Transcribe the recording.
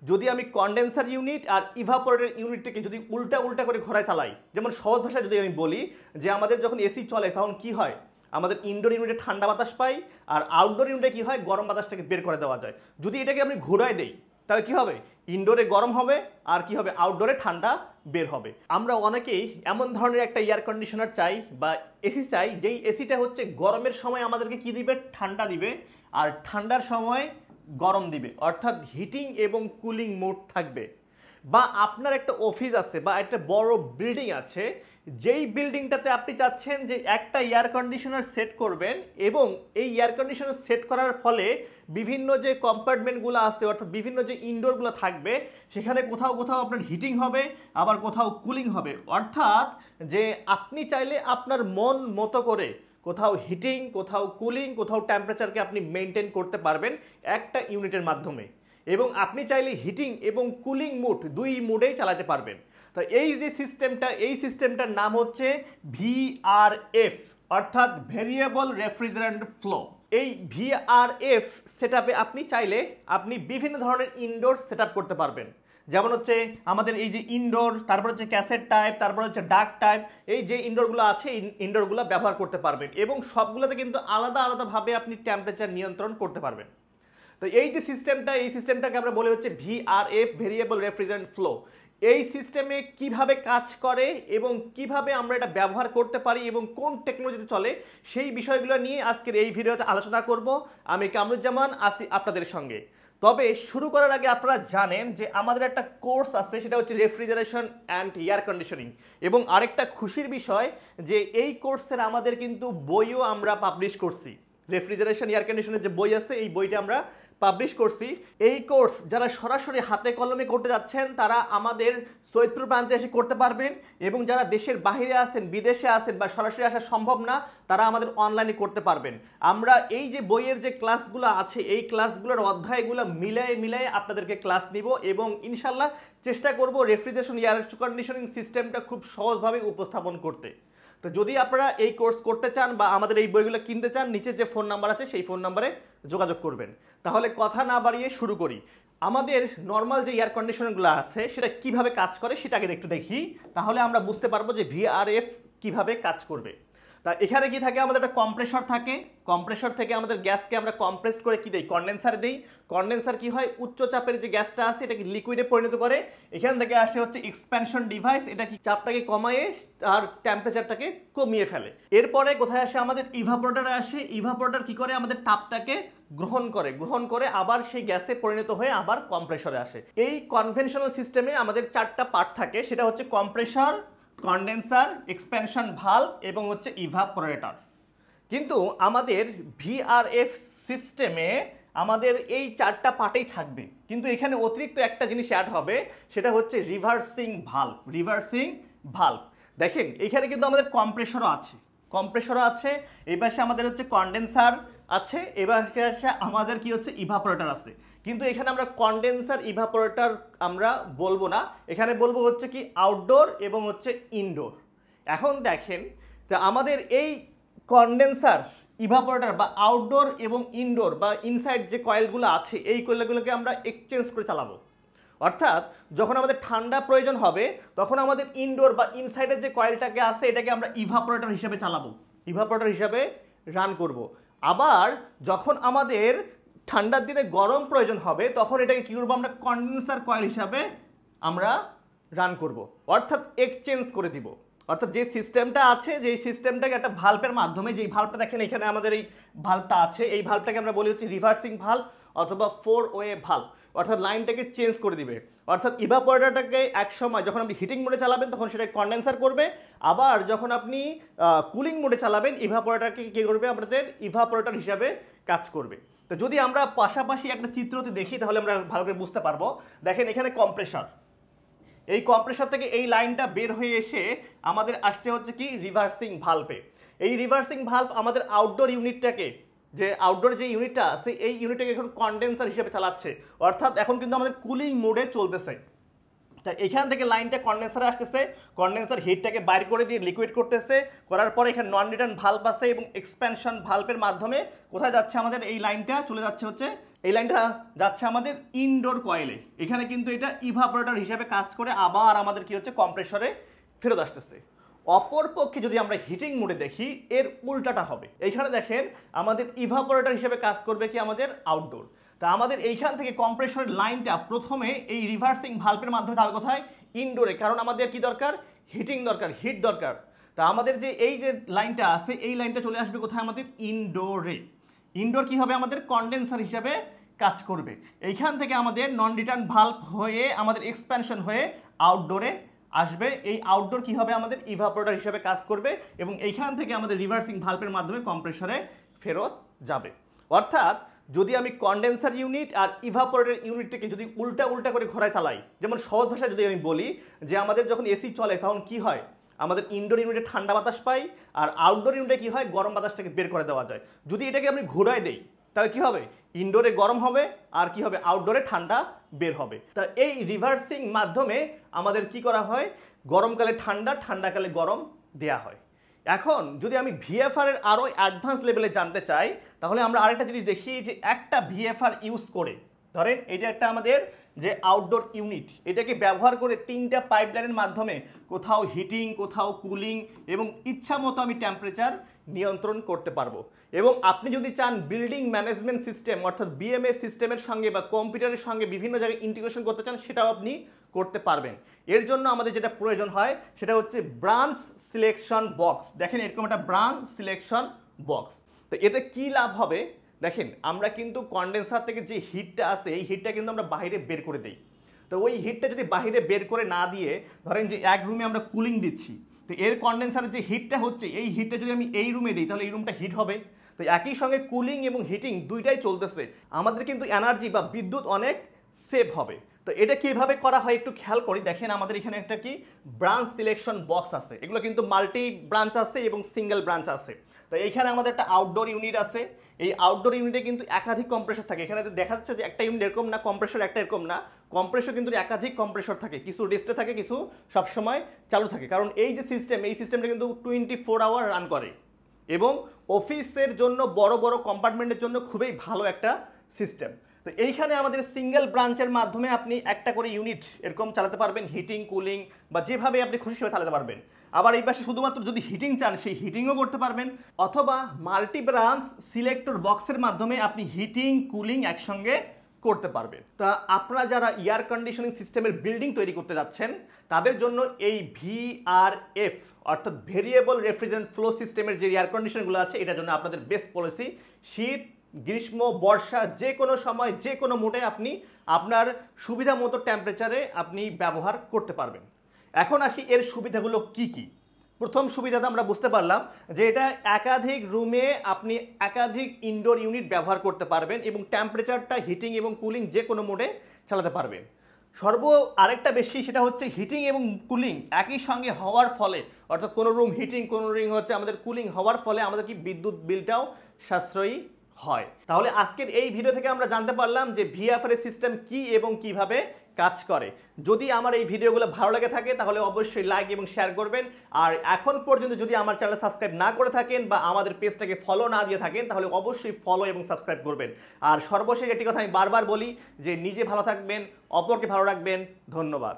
যদি আমি condenser unit আর evaporator ইউনিটটাকে যদি উল্টা উল্টা করে ঘোরায় চালাই, যেমন সহজ ভাষায় যদি আমি বলি যে আমাদের যখন এসি চলে তখন কি হয়, আমাদের ইনডোর ইউনিটে ঠান্ডা বাতাস পাই আর আউটডোর ইউনিটে কি হয়, গরম বাতাসটাকে বের করে দেওয়া যায়। যদি এটাকে আমি ঘোরায় দেই তাহলে কি হবে, ইনডোরে গরম হবে আর কি হবে, আউটডোরে ঠান্ডা বের হবে। আমরা অনেকেই এমন ধরনের একটা এয়ার কন্ডিশনার চাই বা এসি চাই যেই এসিটা হচ্ছে গরমের সময় আমাদেরকে কি দিবে, ঠান্ডা দিবে, আর ঠান্ডার সময় গরম দিবে, অর্থাৎ হিটিং এবং কুলিং মোড থাকবে। বা আপনার একটা অফিস আছে বা একটা বড় বিল্ডিং আছে, যেই বিল্ডিংটাতে আপনি চাচ্ছেন যে একটা এয়ার কন্ডিশনার সেট করবেন এবং এই এয়ার কন্ডিশনার সেট করার ফলে বিভিন্ন যে কম্পার্টমেন্টগুলো আছে অর্থাৎ বিভিন্ন যে ইনডোরগুলো থাকবে সেখানে কোথাও কোথাও আপনার হিটিং হবে আবার কোথাও কুলিং হবে। অর্থাৎ যে আপনি চাইলে আপনার মন মতো করে কোথাও হিটিং, কোথাও কুলিং, কোথাও টেম্পারেচারকে আপনি মেনটেন করতে পারবেন একটা ইউনিটের মাধ্যমে, এবং আপনি চাইলে হিটিং এবং কুলিং মোড দুই মোডেই চালাতে পারবেন। তো এই যে সিস্টেমটা, এই সিস্টেমটার নাম হচ্ছে ভিআরএফ, অর্থাৎ ভেরিয়েবল রেফ্রিজারেন্ট ফ্লো। এই ভিআরএফ সেটআপে আপনি চাইলে আপনি বিভিন্ন ধরনের ইনডোর সেটআপ করতে পারবেন। যেমন হচ্ছে আমাদের এই যে ইনডোর, তারপর হচ্ছে ক্যাসেট টাইপ, তারপর হচ্ছে ডাক টাইপ, এই যে ইনডোরগুলো আছে এই ইনডোরগুলো ব্যবহার করতে পারবেন এবং সবগুলোতে কিন্তু আলাদা আলাদাভাবে আপনি টেম্পারেচার নিয়ন্ত্রণ করতে পারবেন। তো এই যে সিস্টেমটা, এই সিস্টেমটাকে আমরা বলে হচ্ছে ভিআরএফ, ভেরিয়েবল রেফ্রিজারেন্ট ফ্লো। এই সিস্টেমে কিভাবে কাজ করে এবং কিভাবে আমরা এটা ব্যবহার করতে পারি এবং কোন টেকনোলজিতে চলে সেই বিষয়গুলো নিয়ে আজকের এই ভিডিওতে আলোচনা করব। আমি কামরুজ্জামান আছি আপনাদের সঙ্গে। তবে শুরু করার আগে আপনারা জানেন যে আমাদের একটা কোর্স আছে, সেটা হচ্ছে রেফ্রিজারেশন অ্যান্ড এয়ার কন্ডিশনিং, এবং আরেকটা খুশির বিষয় যে এই কোর্সের আমাদের কিন্তু বইও আমরা পাবলিশ করছি। রেফ্রিজারেশন এয়ার কন্ডিশনের যে বই আছে এই বইটা আমরা পাবলিশ করছি। এই কোর্স যারা সরাসরি হাতে কলমে করতে যাচ্ছেন তারা আমাদের সৈয়দপুর ব্রাঞ্চে এসে করতে পারবেন, এবং যারা দেশের বাইরে আছেন, বিদেশে আছেন বা সরাসরি আসা সম্ভব না তারা আমাদের অনলাইনে করতে পারবেন। আমরা এই যে বইয়ের যে ক্লাসগুলো আছে এই ক্লাসগুলোর অধ্যায়গুলো মিলিয়ে মিলিয়ে আপনাদেরকে ক্লাস নিব এবং ইনশাল্লাহ চেষ্টা করব রেফ্রিজারেশন এয়ার কন্ডিশনিং সিস্টেমটা খুব সহজভাবে উপস্থাপন করতে। তো যদি আপনারা এই কোর্স করতে চান বা আমাদের এই বইগুলো কিনতে চান, নিচে যে ফোন নাম্বার আছে সেই ফোন নাম্বারে যোগাযোগ করবেন। তাহলে কথা না বাড়িয়ে শুরু করি। আমাদের নর্মাল যে এয়ার কন্ডিশনারগুলো আছে সেটা কিভাবে কাজ করে সেটা আগে একটু দেখি, তাহলে আমরা বুঝতে পারবো যে ভিআরএফ কিভাবে কাজ করবে। তা এখানে কি থাকে, আমাদের একটা কম্প্রেসর থাকে, কম্প্রেসর থেকে আমাদের গ্যাসকে আমরা কম্প্রেস করে কি দেই, কন্ডেন্সার দেই। কন্ডেন্সার কি হয়, উচ্চ চাপের যে গ্যাসটা আছে এটাকে লিকুইডে পরিণত করে। এখান থেকে আসে হচ্ছে এক্সপ্যানশন ডিভাইস, এটা কি চাপটাকে কমায়ে আর টেম্পারেচারটাকে কমিয়ে ফেলে। এরপরে কোথায় আসে, আমাদের ইভাপোরেটরে আসে। ইভাপোরেটর কি করে, আমাদের তাপটাকে গ্রহণ করে, গ্রহণ করে আবার সেই গ্যাসে পরিণত হয়ে আবার কম্প্রেসরে আসে। এই কনভেনশনাল সিস্টেমে আমাদের চারটা পার্ট থাকে, সেটা হচ্ছে কম্প্রেসর, কন্ডেন্সার, এক্সপ্যানশন ভালভ এবং হচ্ছে ইভাপোরেটর। কিন্তু আমাদের ভিআরএফ সিস্টেমে আমাদের এই চারটা পার্টেই থাকবে, কিন্তু এখানে অতিরিক্ত একটা জিনিস অ্যাড হবে, সেটা হচ্ছে রিভার্সিং ভালভ। রিভার্সিং ভালভ দেখেন এখানে কিন্তু আমাদের কম্প্রেসরও আছে, কম্প্রেসরও আছে, এই পাশে আমাদের হচ্ছে কন্ডেন্সার আছে, এবার আমাদের কি হচ্ছে ইভাপোরেটর আছে। কিন্তু এখানে আমরা কন্ডেন্সার ইভাপোরেটর আমরা বলবো না, এখানে বলবো হচ্ছে কি আউটডোর এবং হচ্ছে ইনডোর। এখন দেখেন তো আমাদের এই কন্ডেন্সার, ইভাপোরেটর বা আউটডোর এবং ইনডোর বা ইনসাইড যে কয়েলগুলো আছে এই কয়েলগুলোকে আমরা এক্সচেঞ্জ করে চালাবো। অর্থাৎ যখন আমাদের ঠান্ডা প্রয়োজন হবে তখন আমাদের ইনডোর বা ইনসাইডের যে কয়েলটাকে আছে এটাকে আমরা ইভাপোরেটর হিসেবে চালাবো, ইভাপোরেটর হিসাবে রান করব। আবার যখন আমাদের ঠান্ডার দিনে গরম প্রয়োজন হবে তখন এটাকে কী করবো, আমরা কন্ডেন্সার কয়েল হিসাবে আমরা রান করব, অর্থাৎ এক্সচেঞ্জ করে দিব। অর্থাৎ যে সিস্টেমটা আছে, যেই সিস্টেমটাকে একটা ভাল্বের মাধ্যমে, যেই ভাল্বটা দেখেন এখানে আমাদের এই ভাল্বটা আছে, এই ভাল্বটাকে আমরা বলি হচ্ছে রিভার্সিং ভাল্ব অথবা 4 ওয়ে ভাল্ব, অর্থাৎ লাইনটাকে চেঞ্জ করে দিবে। অর্থাৎ ইভাপোরেটরটাকে এক সময় যখন আপনি হিটিং মোডে চালাবেন তখন সেটা কন্ডেন্সার করবে, আবার যখন আপনি কুলিং মোডে চালাবেন ইভাপোরেটরকে কী করবে, আমাদের ইভাপোরেটর হিসাবে কাজ করবে। তো যদি আমরা পাশাপাশি একটা চিত্রতে দেখি তাহলে আমরা ভালো করে বুঝতে পারবো। দেখেন এখানে কম্প্রেসর, এই কম্প্রেসর থেকে এই লাইনটা বের হয়ে এসে আমাদের আসছে হচ্ছে কি রিভার্সিং ভালভে। এই রিভার্সিং ভালভ আমাদের আউটডোর ইউনিটটাকে, যে আউটডোর যে ইউনিটটা আছে এই ইউনিটটাকে এখন কন্ডেন্সার হিসেবে চালাচ্ছে, অর্থাৎ এখন কিন্তু আমাদের কুলিং মোডে চলতেছে। তা এখান থেকে লাইনটা কন্ডেন্সারে আসতেছে, কন্ডেন্সার হিটটাকে বাইর করে দিয়ে লিকুইড করতেছে, করার পরে এখানে নন রিটার্ন ভালভ আছে এবং এক্সপ্যানশন ভালভের মাধ্যমে কোথায় যাচ্ছে আমাদের এই লাইনটা চলে যাচ্ছে হচ্ছে এই লাইনটা যাচ্ছে আমাদের ইনডোর কয়েলে। এখানে কিন্তু এটা ইভাপোরেটর হিসেবে কাজ করে আবার আমাদের কি হচ্ছে কম্প্রেসরে ফেরত আসতেছে। অপর পক্ষে যদি আমরা হিটিং মোডে দেখি এর উল্টাটা হবে। এইখানে দেখেন আমাদের ইভাপোরেটর হিসেবে কাজ করবে কি আমাদের আউটডোর। তা আমাদের এইখান থেকে কম্প্রেসরের লাইনটা প্রথমে এই রিভার্সিং ভালভের মাধ্যমে যাবে কোথায় ইনডোরে, কারণ আমাদের কি দরকার হিটিং দরকার, হিট দরকার। তা আমাদের যে এই যে লাইনটা আছে এই লাইনটা চলে আসবে কোথায় আমাদের ইনডোরে। ইনডোর কি হবে আমাদের কন্ডেন্সার হিসেবে কাজ করবে। এইখান থেকে আমাদের নন রিটার্ন ভালভ হয়ে আমাদের এক্সপ্যানশন হয়ে আউটডোরে আসবে। এই আউটডোর কি হবে আমাদের ইভাপোরেটর হিসেবে কাজ করবে এবং এইখান থেকে আমাদের রিভার্সিং ভালভের মাধ্যমে কম্প্রেসরে ফেরত যাবে। অর্থাৎ যদি আমি কন্ডেন্সার ইউনিট আর ইভাপোরেটর ইউনিটটাকে যদি উল্টা উল্টা করে ঘোরায় চালাই, যেমন সহজ ভাষায় যদি আমি বলি যে আমাদের যখন এসি চলে তখন কি হয় আমাদের ইনডোর ইউনিটে ঠান্ডা বাতাস পাই আর আউটডোর ইউনিটে কি হয় গরম বাতাসটাকে বের করে দেওয়া যায়। যদি এটাকে আমি ঘোরায় দেই তাহলে কি হবে ইনডোরে গরম হবে আর কি হবে আউটডোরে ঠান্ডা বের হবে। তা এই রিভার্সিং মাধ্যমে আমাদের কি করা হয় গরমকালে ঠান্ডা, ঠান্ডাকালে গরম দেয়া হয়। এখন যদি আমি ভিএফআর এর আরও অ্যাডভান্স লেভেলে জানতে চাই তাহলে আমরা আরেকটা জিনিস দেখি যে একটা ভিএফআর ইউজ করে, ধরেন এটা একটা আমাদের যে আউটডোর ইউনিট, এটাকে ব্যবহার করে 3টা পাইপলাইনের মাধ্যমে কোথাও হিটিং কোথাও কুলিং এবং ইচ্ছা মতো আমি টেম্পারেচার নিয়ন্ত্রণ করতে পারবো। এবং আপনি যদি চান বিল্ডিং ম্যানেজমেন্ট সিস্টেম অর্থাৎ বিএমএস সিস্টেমের সঙ্গে বা কম্পিউটারের সঙ্গে বিভিন্ন জায়গায় ইন্টিগ্রেশন করতে চান সেটাও আপনি করতে পারবেন। এর জন্য আমাদের যেটা প্রয়োজন হয় সেটা হচ্ছে ব্রাঞ্চ সিলেকশন বক্স। দেখেন এরকম একটা ব্রাঞ্চ সিলেকশন বক্স। তো এতে কি লাভ হবে দেখেন, আমরা কিন্তু কন্ডেন্সার থেকে যে হিটটা আসে এই হিটটা কিন্তু আমরা বাইরে বের করে দিই। তো ওই হিটটা যদি বাইরে বের করে না দিয়ে ধরেন যে এক রুমে আমরা কুলিং দিচ্ছি, তো এর কন্ডেন্সারের যে হিটটা হচ্ছে এই হিটটা যদি আমি এই রুমে দিই তাহলে এই রুমটা হিট হবে। তো একই সঙ্গে কুলিং এবং হিটিং দুইটাই চলতেছে, আমাদের কিন্তু এনার্জি বা বিদ্যুৎ অনেক সেভ হবে। তো এটা কিভাবে করা হয় একটু খেয়াল করি। দেখেন আমাদের এখানে একটা কি ব্রাঞ্চ সিলেকশন বক্স আছে, এগুলো কিন্তু মাল্টি ব্রাঞ্চ আছে এবং সিঙ্গেল ব্রাঞ্চ আছে। তো এইখানে আমাদের একটা আউটডোর ইউনিট আছে, এই আউটডোর ইউনিটে কিন্তু একাধিক কম্প্রেসর থাকে। এখানে দেখা যাচ্ছে যে একটা ইউনিট এরকম না, কম্প্রেসর একটা এরকম না, কম্প্রেসর কিন্তু একাধিক কম্প্রেসর থাকে, কিছু রেস্টে থাকে কিছু সবসময় চালু থাকে। কারণ এই যে সিস্টেম এই সিস্টেমটা কিন্তু 24 আওয়ার রান করে এবং অফিসের জন্য বড় বড় কম্পার্টমেন্টের জন্য খুবই ভালো একটা সিস্টেম। তো এইখানে আমাদের সিঙ্গেল ব্রাঞ্চের মাধ্যমে আপনি একটা করে ইউনিট এরকম চালাতে পারবেন, হিটিং কুলিং বা যেভাবে আপনি খুশি সেভাবে চালাতে পারবেন। আবার এই পাশে শুধুমাত্র যদি হিটিং চান সেই হিটিংও করতে পারবেন, অথবা মাল্টি ব্রাঞ্চ সিলেক্টর বক্সের মাধ্যমে আপনি হিটিং কুলিং একসঙ্গে করতে পারবেন। তা আপনারা যারা এয়ার কন্ডিশনিং সিস্টেমের বিল্ডিং তৈরি করতে যাচ্ছেন তাদের জন্য এই ভিআরএফ অর্থাৎ ভেরিয়েবল রেফ্রিজারেন্ট ফ্লো সিস্টেমের যে এয়ার কন্ডিশনগুলো আছে এটার জন্য আপনাদের বেস্ট পলিসি। শীত গ্রীষ্ম বর্ষা যে কোনো সময় যে কোনো মোডে আপনি আপনার সুবিধা মতো টেম্পারেচারে আপনি ব্যবহার করতে পারবেন। এখন আসি এর সুবিধাগুলো কি কি। প্রথম সুবিধাটা আমরা বুঝতে পারলাম যে এটা একাধিক রুমে আপনি একাধিক ইনডোর ইউনিট ব্যবহার করতে পারবেন এবং টেম্পারেচারটা হিটিং এবং কুলিং যে কোনো মোডে চালাতে পারবেন। আরেকটা বেশি সেটা হচ্ছে হিটিং এবং কুলিং একই সঙ্গে হওয়ার ফলে, অর্থাৎ কোনো রুম হিটিং কোনো রুম হচ্ছে আমাদের কুলিং হওয়ার ফলে আমাদের কি বিদ্যুৎ বিলটাও সাশ্রয়ী হয়। তাহলে আজকের এই ভিডিও থেকে আমরা জানতে পারলাম যে ভিএফআর সিস্টেম কি এবং কিভাবে কাজ করে। যদি আমার এই ভিডিওগুলো ভালো লাগে থাকে তাহলে অবশ্যই লাইক এবং শেয়ার করবেন। আর এখন পর্যন্ত যদি আমার চ্যানেল সাবস্ক্রাইব না করে থাকেন বা আমাদের পেজটাকে ফলো না দিয়ে থাকেন তাহলে অবশ্যই ফলো এবং সাবস্ক্রাইব করবেন। আর সর্বশেষ একটি কথা আমি বারবার বলি যে নিজে ভালো থাকবেন, অপরকে ভালো রাখবেন। ধন্যবাদ।